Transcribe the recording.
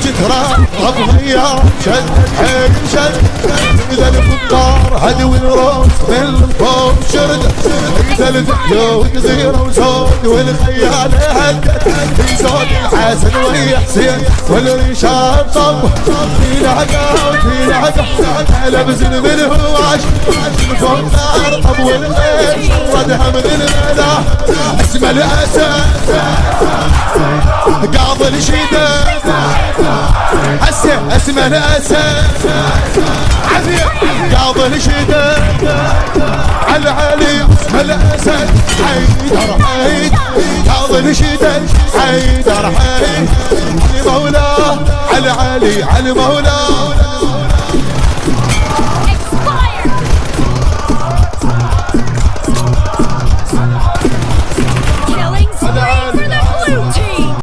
جتران طبيعة شد حيل شد إذا الفقار هدوي الروس من فوق شرد إذا الديو جزيرة وزود والخيال هدت في صوت الحسن ويا حسين والرشاد طب في لعقة وفي لعقة على بزن من هواش فوق نار طب والخيل ردها من الملا اسم الأسد قاض الشدة حسه اسم الأسد عافية قاض الشدة على علي اسم الأسد حيدر حيدر قاض الشدة حيدر حيدر علي مولاه على علي علي مولاه